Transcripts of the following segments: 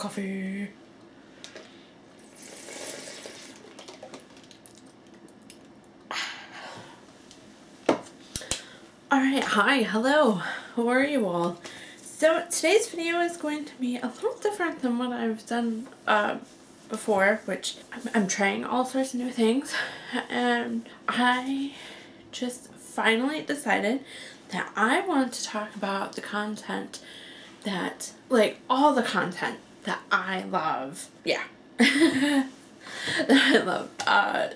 coffee. Alright, hi, hello. How are you all? So today's video is going to be a little different than what I've done before, which I'm trying all sorts of new things, and I just finally decided that I want to talk about the content that, like, all the content that I love. Yeah. that I love.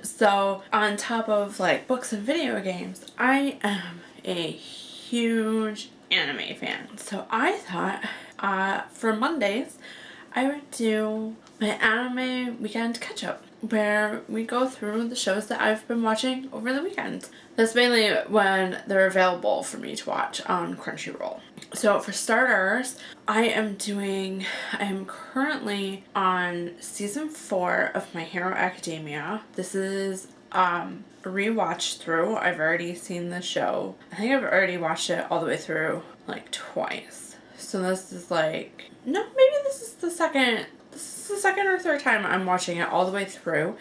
So on top of like books and video games, I am a huge anime fan. So I thought for Mondays I would do my anime weekend catch up, where we go through the shows that I've been watching over the weekend. That's mainly when they're available for me to watch on Crunchyroll. So for starters, I am currently on season 4 of My Hero Academia. This is a rewatch through. I've already seen the show. I think I've already watched it all the way through like twice. So this is like, no, maybe this is the second or third time I'm watching it all the way through,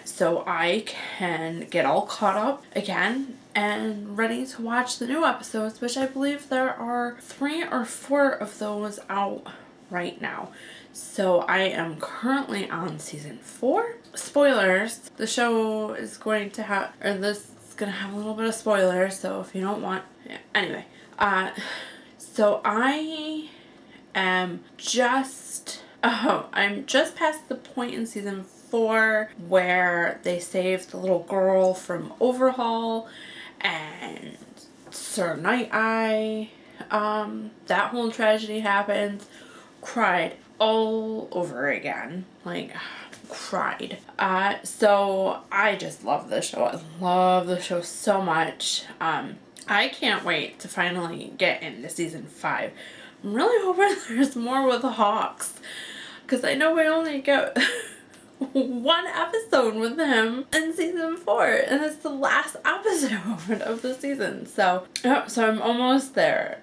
so I can get all caught up again and ready to watch the new episodes, which I believe there are 3 or 4 of those out right now. So I am currently on season 4. Spoilers, the show is going to have, or this is going to have a little bit of spoilers, so if you don't want, yeah. Anyway, so I'm just past the point in season 4 where they saved the little girl from Overhaul and Sir Night Eye. That whole tragedy happened. Cried all over again. Like, cried. So I just love the show. I love the show so much. I can't wait to finally get into season 5. I'm really hoping there's more with the Hawks, because I know we only get one episode with him in season 4, and it's the last episode of the season. So I'm almost there.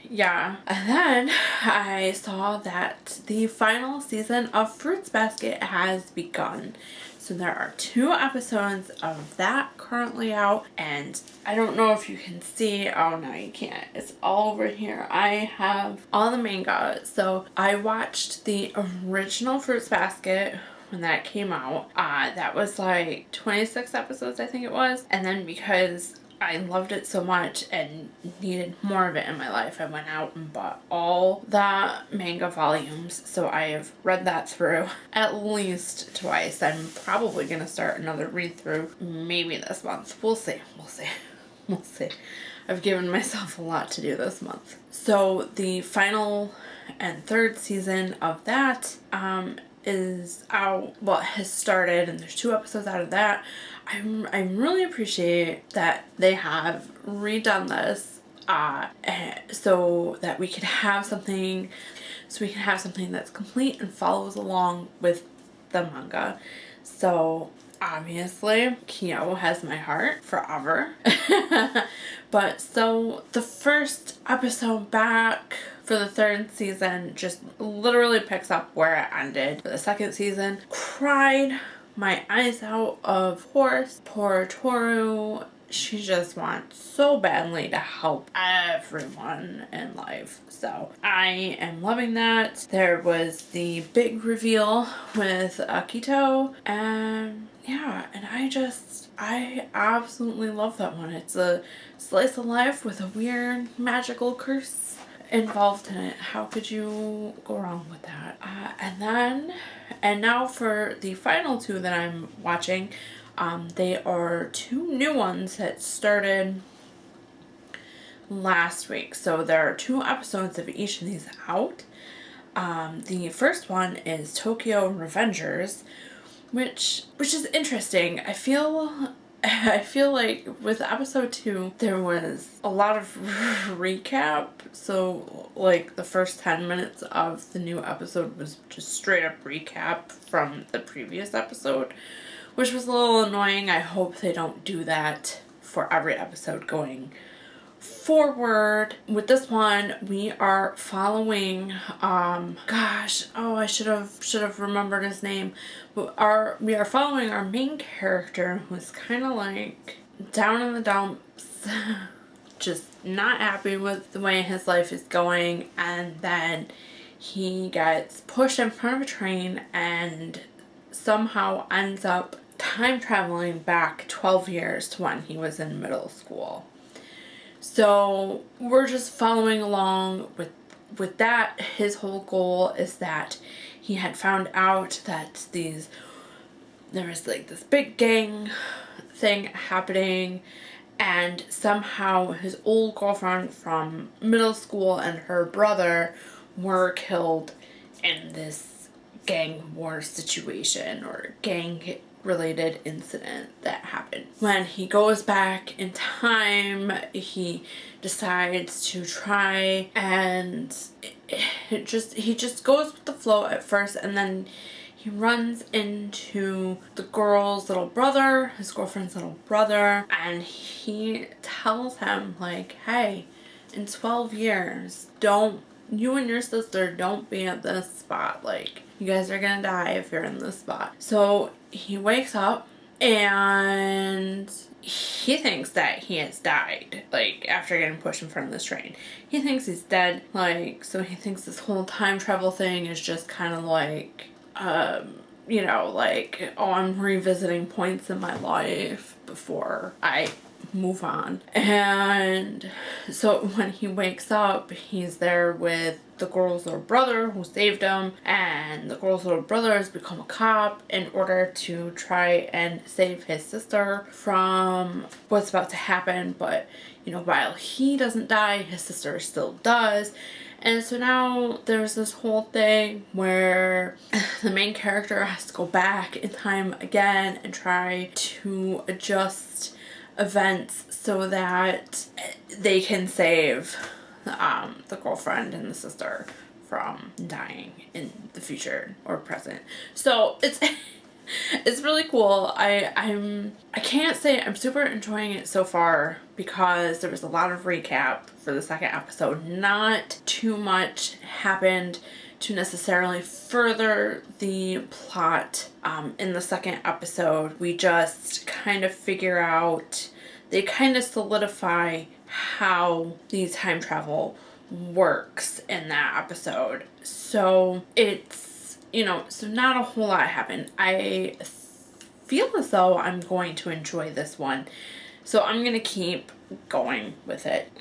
Yeah. And then I saw that the final season of Fruits Basket has begun. So there are 2 episodes of that currently out, and I don't know if you can see. Oh no, you can't. It's all over here. I have all the manga. So I watched the original Fruits Basket when that came out. That was like 26 episodes, I think it was. And then because I loved it so much and needed more of it in my life, I went out and bought all the manga volumes. So I have read that through at least twice. I'm probably going to start another read through maybe this month. We'll see. I've given myself a lot to do this month. So the final and 3rd season of that is out, well, has started, and there's 2 episodes out of that. I really appreciate that they have redone this so that we can have something that's complete and follows along with the manga. So obviously Kyo has my heart forever. But so the first episode back for the 3rd season just literally picks up where it ended. For the 2nd season, cried my eyes out, of course. Poor Toru. She just wants so badly to help everyone in life. So I am loving that. There was the big reveal with Akito, and yeah, and I absolutely love that one. It's a slice of life with a weird magical curse involved in it. How could you go wrong with that? And now for the final 2 that I'm watching, they are 2 new ones that started last week. So there are 2 episodes of each of these out. The first one is Tokyo Revengers, which is interesting. I feel like with episode 2 there was a lot of recap. So like the first 10 minutes of the new episode was just straight up recap from the previous episode, which was a little annoying. I hope they don't do that for every episode going forward with this one, we are following I should have remembered his name. We are following our main character, who's kind of like down in the dumps, just not happy with the way his life is going, and then he gets pushed in front of a train and somehow ends up time traveling back 12 years to when he was in middle school. So we're just following along with that. His whole goal is that he had found out that there was like this big gang thing happening, and somehow his old girlfriend from middle school and her brother were killed in this gang war situation or gang related incident that happened. When he goes back in time, he decides to try, and he just goes with the flow at first, and then he runs into the girl's little brother, his girlfriend's little brother, and he tells him, like, hey, in 12 years, you and your sister don't be at this spot. Like, you guys are gonna die if you're in this spot. So he wakes up and he thinks that he has died, like, after getting pushed in front of this train. He thinks he's dead, like, so he thinks this whole time travel thing is just kind of like, like, oh, I'm revisiting points in my life before I move on. And so when he wakes up, he's there with the girl's little brother who saved him, and the girl's little brother has become a cop in order to try and save his sister from what's about to happen. But while he doesn't die, his sister still does. And so now there's this whole thing where the main character has to go back in time again and try to adjust events so that they can save the girlfriend and the sister from dying in the future or present. So it's really cool. I can't say I'm super enjoying it so far because there was a lot of recap for the second episode. Not too much happened to necessarily further the plot in the second episode. We just kind of figure out, they kind of solidify how the time travel works in that episode. So it's, so not a whole lot happened. I feel as though I'm going to enjoy this one. So I'm going to keep going with it.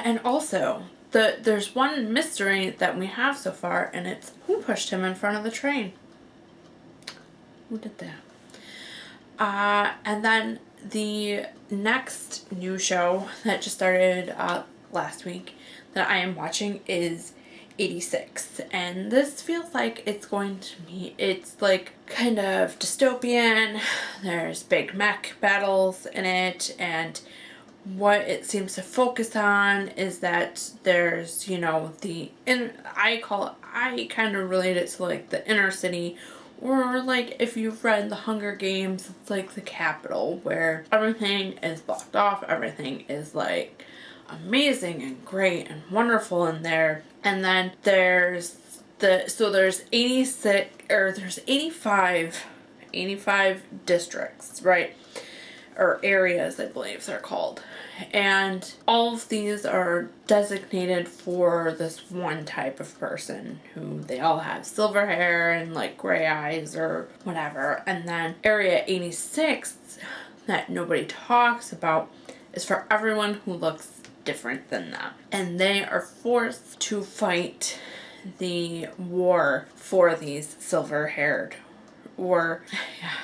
And also, there's one mystery that we have so far, and it's who pushed him in front of the train? Who did that? And then the next new show that just started last week that I am watching is 86, and this feels like it's like kind of dystopian. There's big mech battles in it, and what it seems to focus on is that there's, I kind of relate it to like the inner city, or like if you've read The Hunger Games, it's like the capital where everything is blocked off, everything is like amazing and great and wonderful in there. And then there's 85 districts, right? Or areas, I believe they're called. And all of these are designated for this one type of person who they all have silver hair and like gray eyes or whatever. And then Area 86 that nobody talks about is for everyone who looks different than them. And they are forced to fight the war for these silver-haired, or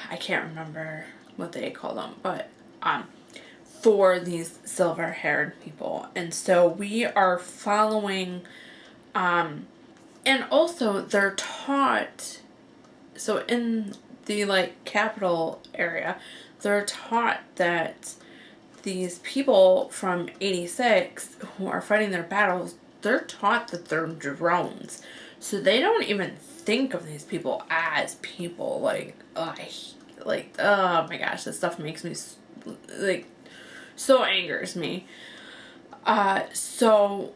I can't remember what they call them, but for these silver-haired people. And so we are following, and also they're taught, so in the like capital area, they're taught that these people from 86 who are fighting their battles, they're taught that they're drones. So they don't even think of these people as people. Like, oh my gosh, this stuff makes me, like, so angers me. So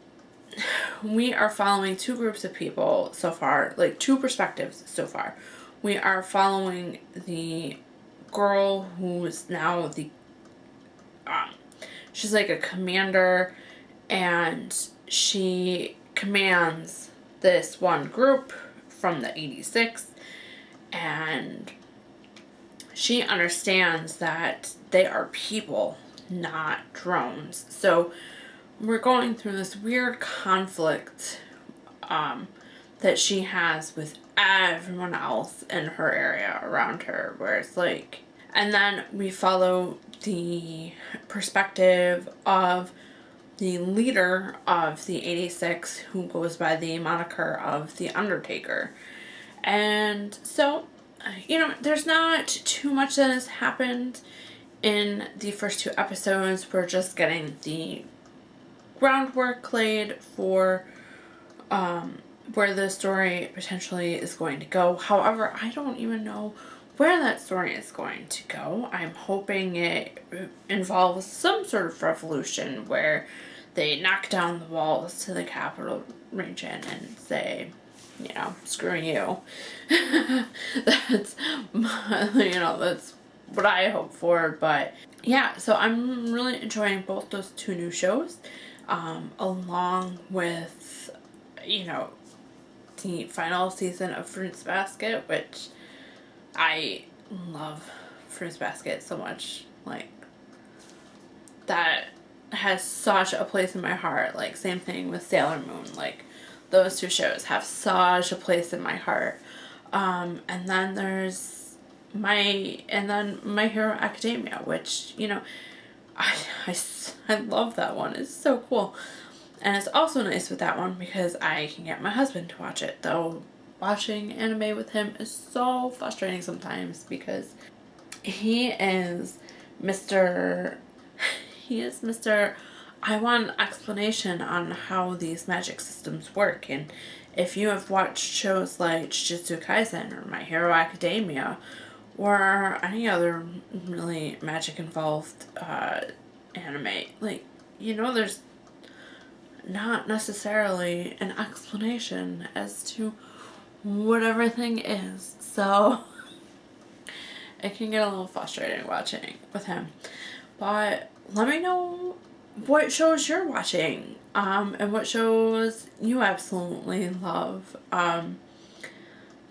we are following two groups of people so far, like two perspectives so far. We are following the girl who is now she's like a commander, and she commands this one group from the 86, and she understands that they are people, not drones. So we're going through this weird conflict that she has with everyone else in her area around her, where it's like, and then we follow the perspective of the leader of the 86, who goes by the moniker of the Undertaker. And so, there's not too much that has happened in the first two episodes. We're just getting the groundwork laid for where the story potentially is going to go. However, I don't even know where that story is going to go. I'm hoping it involves some sort of revolution where they knock down the walls to the capital region and say, screw you. That's that's what I hope for. But yeah, so I'm really enjoying both those two new shows, along with, the final season of Fruits Basket, which I love Fruits Basket so much. Like, that has such a place in my heart. Like, same thing with Sailor Moon. Like, those two shows have such a place in my heart. And then there's My Hero Academia, which, I love that one. It's so cool. And it's also nice with that one because I can get my husband to watch it, though watching anime with him is so frustrating sometimes because he is Mr. I want an explanation on how these magic systems work. And if you have watched shows like Jujutsu Kaisen or My Hero Academia or any other really magic involved anime, like, there's not necessarily an explanation as to what everything is. So it can get a little frustrating watching with him. But let me know what shows you're watching, and what shows you absolutely love.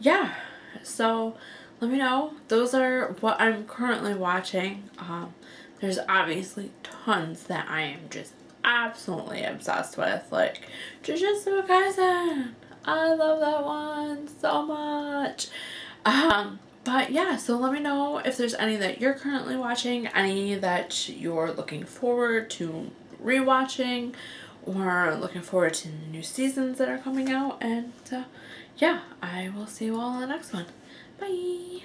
Yeah, so let me know. Those are what I'm currently watching. There's obviously tons that I am just absolutely obsessed with, like Jujutsu Kaisen. I love that one so much. But yeah, so let me know if there's any that you're currently watching, any that you're looking forward to rewatching, or looking forward to new seasons that are coming out. And yeah, I will see you all in the next one. Bye!